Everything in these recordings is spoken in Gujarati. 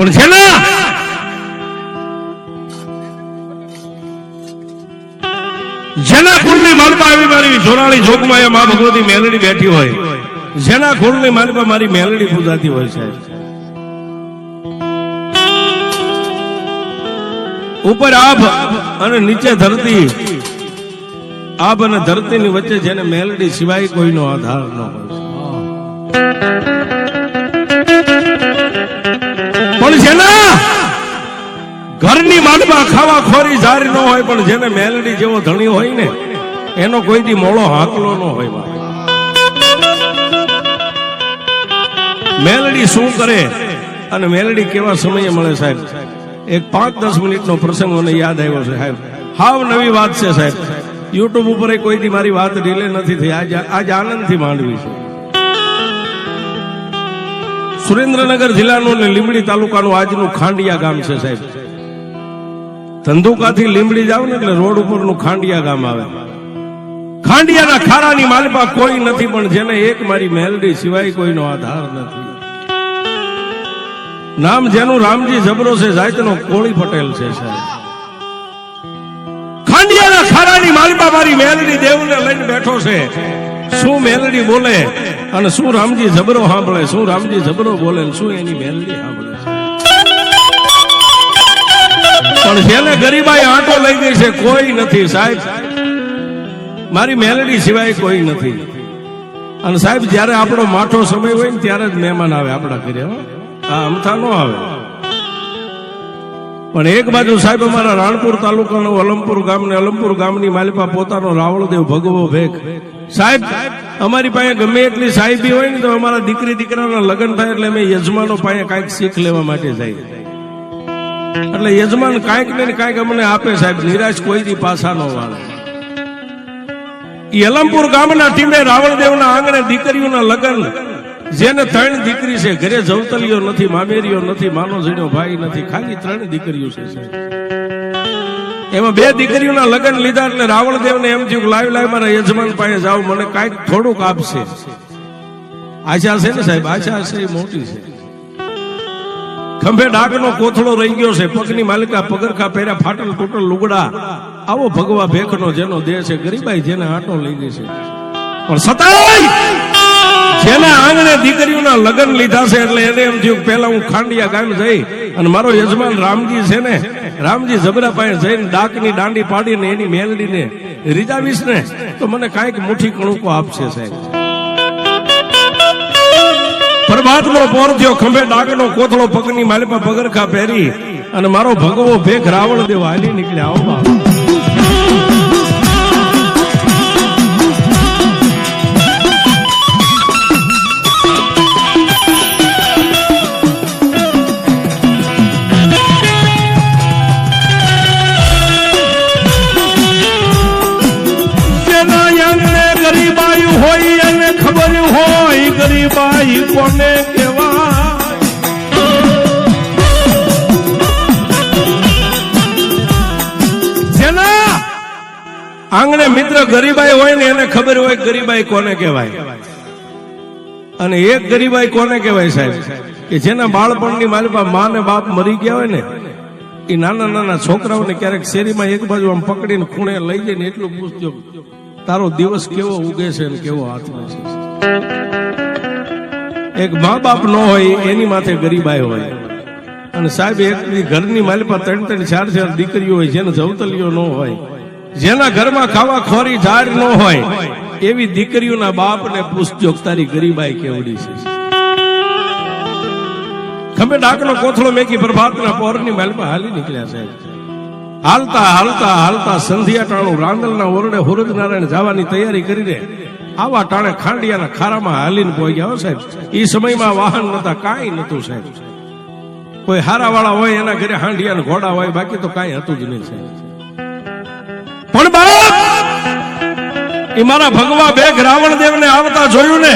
પણ છે ને જેના કુળની માલપા આવી મારી જોરાળી જોગમાં મા ભગવતી મેલડી બેઠી હોય, જેના કુળની માલપા મારી મેલડી પૂજાતી હોય છે, ઉપર આભ અને નીચે ધરતી, આભ અને ધરતીની વચ્ચે જેને મેલડી સિવાય કોઈનો આધાર ન હોય પણ જેના ઘરની માંડમાં ખાવા ખોરી જારી ન હોય, પણ જેને મેલડી જેવો ધણી હોય ને એનો કોઈ દી મોળો હાકલો ન હોય. મેલડી શું કરે અને મેલડી કેવા સમયે મળે સાહેબ? એક 5-10 મિનિટનો પ્રસંગ મને યાદ આવ્યો છે સાહેબ. હાવ નવી વાત છે સાહેબ. યુટ્યુબ ઉપર કોઈ દી મારી વાત રિલે નથી થઈ. આજ આનંદથી માંડવી છે. સુરેન્દ્રનગર જિલ્લાનું ને લીંબડી તાલુકાનું આજનું ખાંડિયા ગામ છે સાહેબ. ધંધુકાથી લીંબડી જાવ ને એટલે રોડ ઉપરનું ખાંડિયા ગામ આવે. ખાંડિયાના ખારાની માલપા કોઈ નથી, પણ જેને એક મારી મેલડી સિવાય કોઈનો આધાર નથી. નામ જેનું રામજી જબરો છે, જાતનો કોળી પટેલ છે સાહેબ. ખાંડિયાના ખારાની માલપા મારી મેલડી દેવને લઈને બેઠો છે. શું મેલડી બોલે અને શું રામજી જબરો સાંભળે, શું રામજી જબરો બોલે શું એની મેલડી સાંભળે છે. પણ જેને ગરીબાઈ આંટો લઈ ગઈ છે કોઈ નથી સાહેબ. મારી મેલડી સિવાય કોઈ નથી. અને સાહેબ જયારે આપણો માઠો સમય હોય ને ત્યારે જ મહેમાન આવે આપણા ઘરે. અમથા ન આવે. પણ એક બાજુ સાહેબ અમારા રાણપુર તાલુકાનું અલમપુર ગામ ને અલમપુર ગામની માલિપા પોતાનો રાવળદેવ ભગવો ભેખ સાહેબ. અમારી પાસે ગમે એટલી સાહેબી હોય ને તો અમારા દીકરી દીકરાના લગ્ન થાય એટલે અમે યજમાનો પાસે કાંઈક શીખ લેવા માટે જાય. એટલે યજમાન કાંઈક ને કાંઈક અમને આપે સાહેબ. નિરાશ કોઈ દી પાછા ન વાળે. એ અલમપુર ગામના ટીમે રાવળદેવના આંગણે દીકરીઓના લગ્ન, જેને 3 દીકરી છે, ઘરે જવતલીઓ નથી, મામેરીઓ નથી, માનો જીણો ભાઈ નથી, ખાલી 3 દીકરીઓ છે. એમાં 2 દીકરીઓના લગ્ન લીધા એટલે રાવળદેવને એમ થયું લાવી મારા યજમાન પાસે જાવ, મને કાંઈક થોડુંક આપશે. આશા છે ને સાહેબ, આશા છે એ મોટી છે. ખંભે ડાકનો કોથળો રહી ગયો છે, પગની માલિકા પગરખા પહેર્યા, ફાટલ ટૂટલ લુગડા, આવો ભગવા ભેખનો જેનો દેહ છે, ગરીબાઈ જેને આંટો લઈ ગઈ છે. પણ સતાય જેના આંગણે દીકરીઓના લગ્ન લીધા છે એટલે એને એમ થયું પહેલા હું ખાંડિયા ગામ જઈ અને મારો યજમાન રામજી છે ને, રામજી જબરા પાસે જઈને ડાકની દાંડી પાડીને એની મેલડીને રીજાવીશ ને તો મને કાંઈક મુઠ્ઠી કણુકો આપશે સાહેબ. પ્રભાતનો પોર થયો, ખંભે ડાકનો કોથળો, પગની માલિપા પગરખા પહેરી અને મારો ભગવો ભેખ રાવળદેવ હાલી નીકળ્યા. આવો હોય અને ખબર હોય ગરીબાઈ કોને કહેવાય. જેના આંગણે મિત્ર ગરીબાઈ હોય ને એને ખબર હોય ગરીબાઈ કોને કહેવાય. અને એક ગરીબાઈ કોને કહેવાય સાહેબ? કે જેના બાળપણની માલિપા મા ને બાપ મરી ગયા હોય ને એ નાના નાના છોકરાઓને ક્યારેક શેરીમાં એક બાજુ આમ પકડીને ખૂણે લઈ જઈને એટલું પૂછજો તારો દિવસ કેવો ઉગે છે ને કેવો હાથમાં છે. એક મા બાપ ન હોય એની માથે ગરીબાઈ હોય. અને સાહેબ એક ઘરની માલિપા 3-4 દીકરીઓ હોય, જેને જવતલીઓ ન હોય, જેના ઘરમાં ખાવા ખોરી ઝાડ ન હોય, એવી દીકરીઓના બાપને પૂછજો તારી ગરીબાઈ કેવડી છે. ખંભે ડાકનો કોથળો મેકી પ્રભાતના પોરની માલિપા હાલી નીકળ્યા સાહેબ. હાલતા હાલતા હાલતા સંધ્યા ટાણું રાંદલના ઓરડે હુરજ નારાયણ જવાની તૈયારી કરીને આવા ટાણે ખાંડિયાના ખારામાં હાલીને પહોંચ્યા સાહેબ. એ સમયમાં વાહન નતા, કાંઈ નતું સાહેબ. કોઈ હારાવાળા હોય એના ઘરે હાંડિયા ઘોડા હોય, બાકી તો કાંઈ હતું જ નહીં સાહેબ. પણ બાપ એ મારા ભગવા ભેખ રાવણદેવને આવતા જોયું ને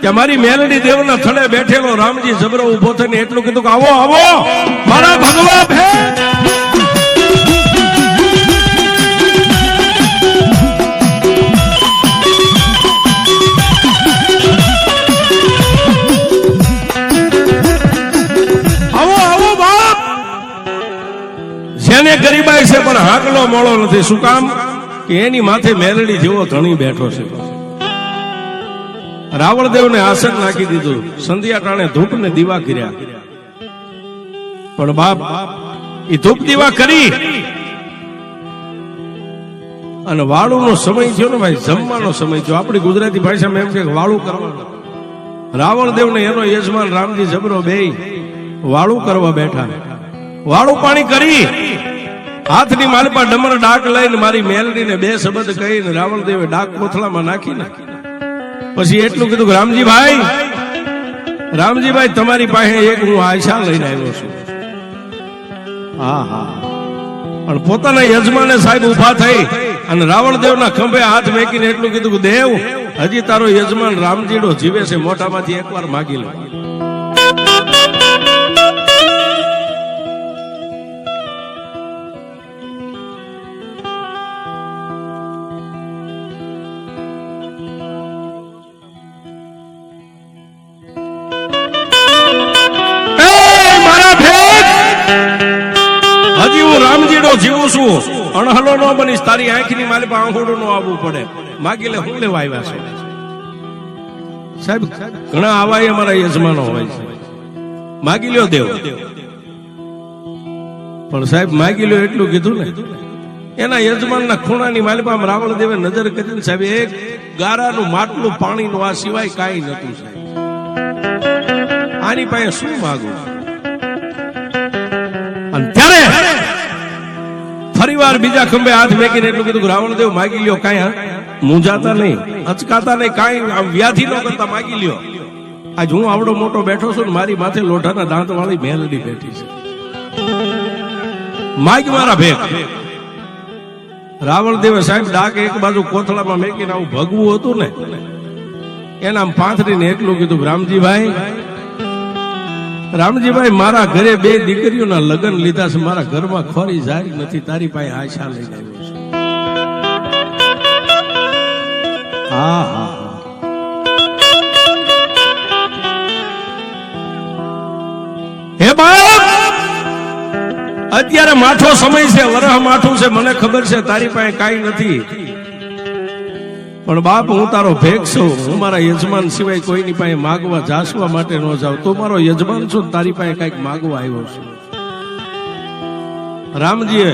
કે મારી મેલડી દેવના થડે બેઠેલો રામજી જબરો ઉભો થઈને એટલું કીધું કે આવો આવો મારા ભગવા ભેખ. આવો ભેલને ગરીબાઈ છે પણ હાકલો મોળો નથી. શું કામ? કે એની માથે મેલડી જેવો ધણી બેઠો છે. રાવણદેવને આસન નાખી દીધું, સંધ્યા ટાણે ધૂપ ને દીવા કર્યા, પણ બાપ એ ધૂપ દીવા કરી અને વાળુનો સમય થયો ને ભાઈ, જમવાનો સમય થયો. આપણી ગુજરાતી ભાષામાં એમ કે વાળું કરવાનું. રાવણદેવ ને એનો યજમાન રામજી જબરો બે વાળું કરવા બેઠા. વાળું પાણી કરી હાથની માલપા ડમર ડાક લઈને મારી મેલડીને બે શબ્દ કહીને રાવણદેવે ડાક કોથળામાં નાખીને પછી એટલું કીધું કે રામજીભાઈ તમારી પાસે એક હું આશા લઈને આવ્યો છું. હા હા. પણ પોતાના યજમાને સાહેબ ઉભા થઈ અને રાવણદેવના ખંભે હાથ મેકીને એટલું કીધું કે દેવ, હજી તારો યજમાન રામજીડો જીવે છે, મોઢામાંથી એકવાર માગી લો. રામજીડો જીવું છું, અણહલો ન બનીશ, તારી આંખની માલિપા આંખોડું ન આવવું પડે, માગી લે. હું લેવા આવ્યા છો સાહેબ? ઘણા આવા અમારા યજમાનો હોય છે, માગી લ્યો દેવ. પણ સાહેબ માગી લ્યો એટલું કીધું ને, એના યજમાનના ખૂણાની માલિપા રાવણદેવે નજર કરીને સાહેબ એક ગારાનું માટલું પાણીનું આ સિવાય કાંઈ નતું સાહેબ. આની પાસે શું માગું? અને ત્યારે ફરીવાર બીજા ખંભે હાથ મેકીને એટલું કીધું કે રાવણદેવ માગી લ્યો, કાંઈ મૂંઝાતા નહીં, અચકાતા નહીં, કાંઈ વ્યાધિ ન કરતા માગી લ્યો. આજ હું આવડો મોટો બેઠો છું ને મારી માથે લોઢાના દાંત વાળી મેલડી બેઠી છે, માગ મારા ભેગ. રાવણદેવે સાહેબ ડાક એક બાજુ કોથળામાં મેકીને આવું ભગવું હતું ને એના પાંથરીને એટલું કીધું રામજીભાઈ મારા ઘરે બે દીકરીઓના લગ્ન લીધા છે, મારા ઘરમાં ખોરી જારી નથી, તારી પાસે આશા લઈને આવ્યો છું. હા હા. હે બાપ, અત્યારે માઠો સમય છે, વરહ માઠું છે, મને ખબર છે તારી પાસે કાંઈ નથી, પણ બાપ હું તારો ભેગ છું, હું મારા યજમાન સિવાય કોઈની પાસે માગવા જાસવા માટે ન જાઉં. તું મારો યજમાન છું, તારી પાસે કઈક માગવા આવ્યો છું. રામજીએ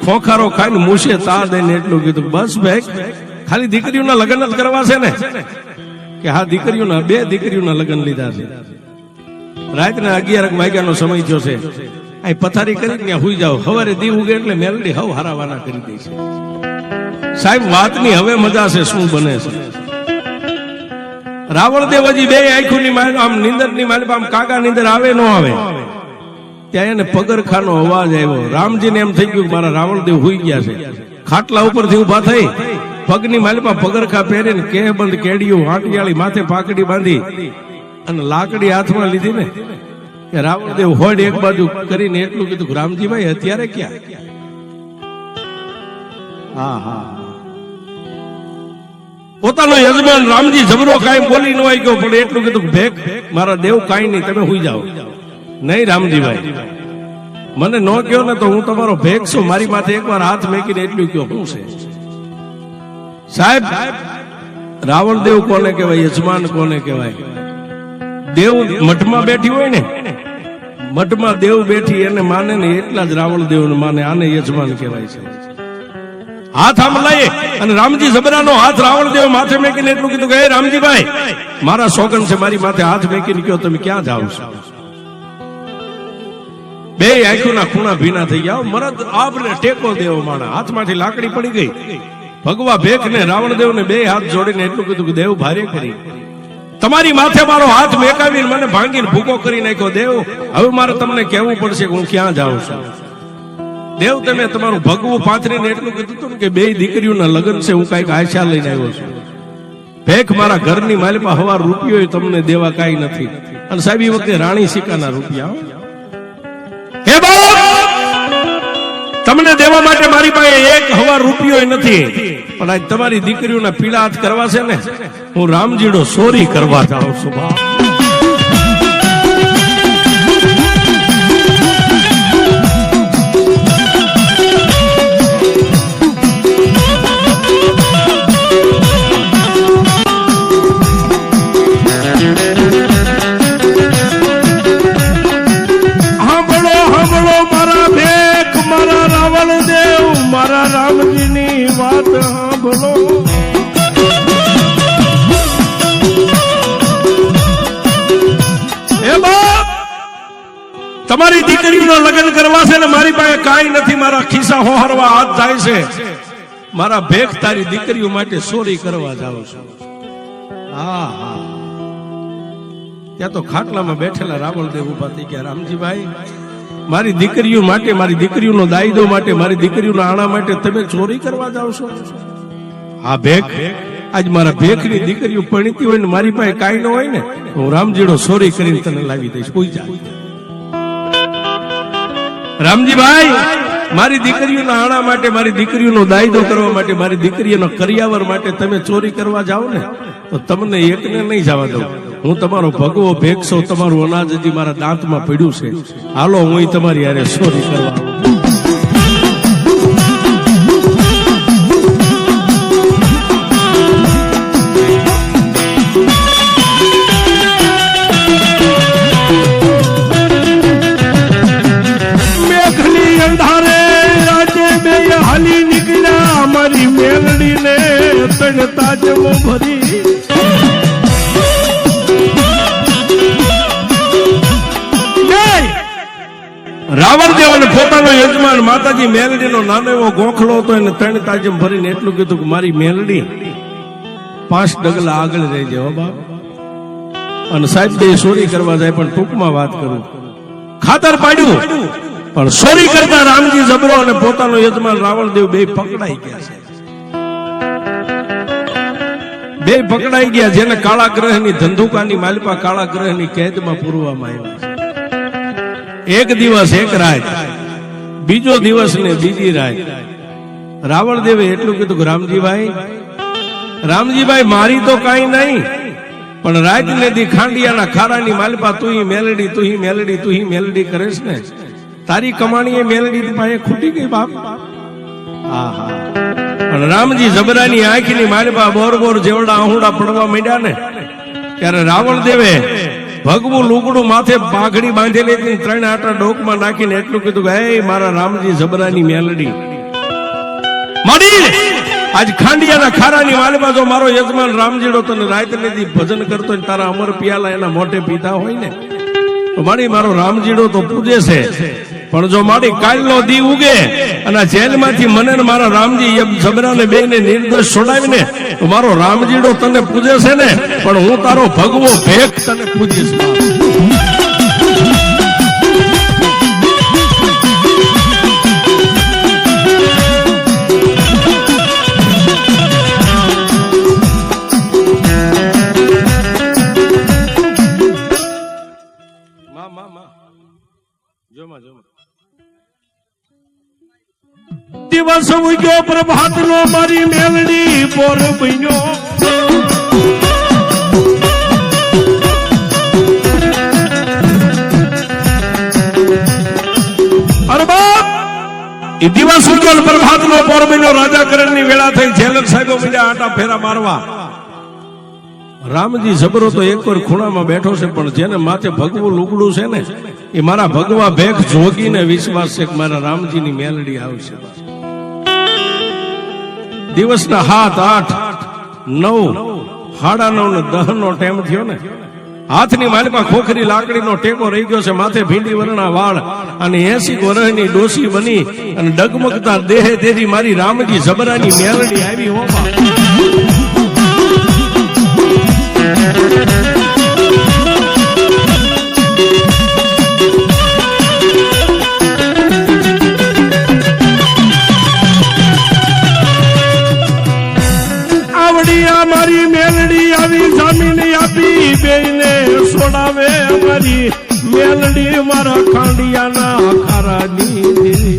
ખોખારો ખાઈને મૂછે તાર દઈને એટલું કીધું, બસ ભેગ ખાલી દીકરીઓના લગ્ન જ કરવા છે ને? કે હા, દીકરીઓના બે દીકરીઓના લગ્ન લીધા છે. રાતના 11 વાગ્યાનો સમય થયો છે, આ પથારી કરી ત્યાં હુઈ જાવ, સવારે દી ઉગે એટલે મેલડી હવ હારાવાના કરી દે છે. સાહેબ વાતની હવે મજા છે, શું બને છે? રાવણદેવ હજી બે આંખોની માલ આમ નીંદરની માલ આમ કાકા નીંદર આવે ન આવે ત્યાં એને પગરખાનો અવાજ આવ્યો. રામજીને એમ થઈ ગયું મારા રાવણદેવ હુઈ ગયા છે. ખાટલા ઉપરથી ઉભા થઈ પગની માલપા પગરખા પહેરીને કેહ બંધ કેડિયું વાંટિયાળી માથે પાકડી બાંધી અને લાકડી હાથમાં લીધી ને કે રાવણદેવ હોડ એક બાજુ કરીને એટલું કીધું, રામજીભાઈ અત્યારે ક્યાં? હા હા. પોતાનો યજમાન રામજી જબરો કાંઈ બોલી ન હોય ગયો, પણ એટલું કીધું ભેગ મારા દેવ કાંઈ નહીં, તમે હુઈ જાઓ. નહીં રામજીભાઈ, મને ન કહો ને તો હું તમારો ભેગ છું, મારી માથે એકવાર હાથ મેકીને એટલું કહો શું છે? સાહેબ રાવણદેવ કોને કહેવાય? યજમાન કોને કહેવાય? દેવ મઠમાં બેઠી હોય ને, મઠમાં દેવ બેઠી એને માને ને એટલા જ રાવણદેવ ને માને, આને યજમાન કહેવાય છે. હાથ આમ લઈ અને રામજી જબરાનો હાથ રાવણદેવ માથે મેકીને એટલું કીધું કે હે રામજીભાઈ મારા સોગન છે, મારી માથે હાથ મેકીને કહો તમે ક્યાં જાવ છો? બે આંખોના ખૂણા ભીના થઈ ગયા. મરદ આપને ટેકો દેવો માણા, હાથમાંથી લાકડી પડી ગઈ. ભગવા ભેખ ને રાવણદેવ ને બે હાથ જોડીને એટલું કીધું કે દેવ ભારે કરી તમારી માથે મારો હાથ મેકાવીને મને ભાંગીને ભૂકો કરી નાખ્યો. દેવ હવે મારે તમને કહેવું પડશે કે હું ક્યાં જાઉં છું. દેવ તમે તમારું ભગવું પાથરીને એટલું કીધું હતું કે બે દીકરીઓના લગ્ન છે, હું કઈક આશા લઈને આવ્યો છું. ભેખ મારા ઘરની માલિપા હવા રૂપિયો તમને દેવા કાંઈ નથી. અને સાહેબ એ વખતે રાણી સિક્કાના રૂપિયા. હે બાપ, તમને દેવા માટે મારી પાસે એક હવા રૂપિયો નથી, પણ આજ તમારી દીકરીઓના પીળા હાથ કરવા છે ને, હું રામજીડો સોરી કરવા જાઉં છું. બાપ વાત સાંભળો. એ બાપ, તમારી દીકરીનું લગ્ન કરવા છે ને મારી પાસે કાંઈ નથી, મારા ખિસ્સા હોહરવા હાથ જાય છે. મારા ભેખ તારી દીકરીઓ માટે ચોરી કરવા જાઉં છું. હા હા, ત્યાં તો ખાટલામાં બેઠેલા રાવણદેવ ઉભા થઈ ગયા. રામજીભાઈ, મારી દીકરીઓ માટે, મારી દીકરીઓનો દાયદો માટે, મારી દીકરીઓના આણા માટે તમે ચોરી કરવા જાવ છો? હા ભેખ, આજ મારા ભેખની દીકરીઓ પરણીતી હોય ને મારી પાસે કાંઈ ન હોય ને, હું રામજીડો ચોરી કરીને તને લાવી દઈશ. કોઈ જા રામજીભાઈ, મારી દીકરીઓના આણા માટે, મારી દીકરીઓનો દાયદો કરવા માટે, મારી દીકરીઓનો કરિયાવર માટે તમે ચોરી કરવા જાઓ ને તો તમને એકને નહીં જવા દઉં. હું તમારો ભગવો ભેખ છું, તમારું અનાજ હજી મારા દાંતમાં પડ્યું છે. હાલો, હું તમારી યારે ચોરી કરવા. મેઘની અંધારે આજે બે હાલી નીકળ્યા, મારી મેલડીને તણતા જવો ભરી. રાવણદેવ અને પોતાનો યજમાન માતાજી મેલડીનો નાનો એવો ગોખલો હતો, એને ત્રણ તાજમ ભરીને એટલું કીધું કે મારી મેલડી 5 ડગલા આગળ રહેજે હો બાપ. અને સાહેબ બે ચોરી કરવા જાય, પણ ટૂંકમાં વાત કરું, ખાતર પાડ્યું પણ ચોરી કરતા રામજી જબરો અને પોતાનો યજમાન રાવણદેવ બે પકડાઈ ગયા છે. બે પકડાઈ ગયા, જેને કાળા ગ્રહની ધંધુકાની માલિપા કાળા ગ્રહની કેદમાં પૂરવામાં આવ્યા છે. એક દિવસ એક રાત, બીજો દિવસ ને બીજી રાત. રાવણદેવે એટલું કીધું કે રામજીભાઈ મારી તો કાંઈ નહીં, પણ રાત ને દી ખાંડિયાના ખારાની માલપા તું મેલડી તું મેલડી તું મેલડી કરેશ ને, તારી કમાણી એ મેલડી પાસે ખૂટી ગઈ બાપ. હા હા, પણ રામજી જબરાની આંખની માલપા બોર બોર જેવડા આહુડા પડવા માંડ્યા ને, ત્યારે રાવણદેવે ભગવું લુગડું માથે પાઘડી બાંધેલી હતી, 3 આટા ડોકમાં નાખીને એટલું કીધું કે હે મારા રામજી જબરાની મેલડી, મારી આજ ખાંડિયાના ખારાની માલમાં જો મારો યજમાન રામજીડો તને રાત ને ભજન કરતો હોય, તારા અમર પિયાલા એના મોઢે પીતા હોય ને, તો મારી મારો રામજીડો તો પૂજે છે. પણ જો મારી કાલનો દી ઉગે અને જેલમાંથી મને મારા રામજી જબરાને બેને નિર્દોષ છોડાવીને, તો મારો રામજીડો તને પૂજે છે ને, પણ હું તારો ભગવો ભેખ તને પૂજીશ. દિવસ ઉગ્યો પ્રભાત નો, મારી મેલડી બોર બન્યો. અરે બાપ, એ દિવસ ઉગ્યો પ્રભાત નો બોર બન્યો. રાજા કરણની વેળા થઈ, જેલર સાહેબો બીજા આટા ફેરા મારવા. રામજી જબરો તો એક વાર ખૂણામાં બેઠો છે, પણ જેને માથે ભગવું લુગડું છે ને, એ મારા ભગવા ભેખ જોગીને વિશ્વાસ છે કે મારા રામજીની મેલડી આવશે. દિવસના 7, 8, 9, 9:30 ને 10 નો ટાઈમ થયો ને, હાથની માલિપા ખોખરી લાકડીનો ટેકો રહી ગયો છે, માથે ભીંડી વરણા વાળ અને 80 વર્ષની ડોસી બની અને ડગમગતા દેહે તેરી મારી રામજી જબરાની મેલડી આવી હો. મારી મેલડી આવી જામીન આપી, બેને છોડાવે મારી મેલડી મારા ખાંડિયાના ખારાની.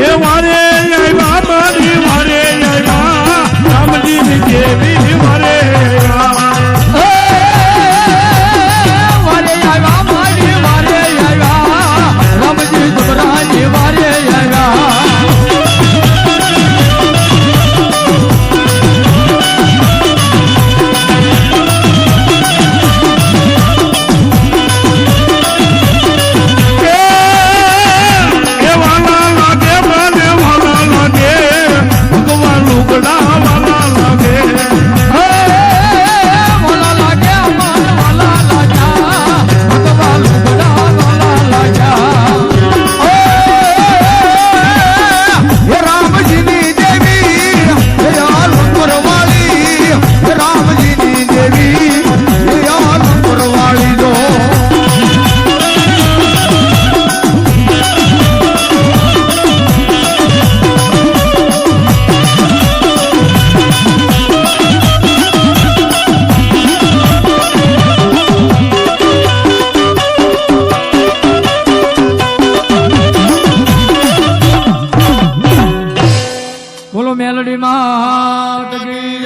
એ વારે આવ્યા મારી વારે આવ્યા, રામજી દેવી વારે મેલડી માત કી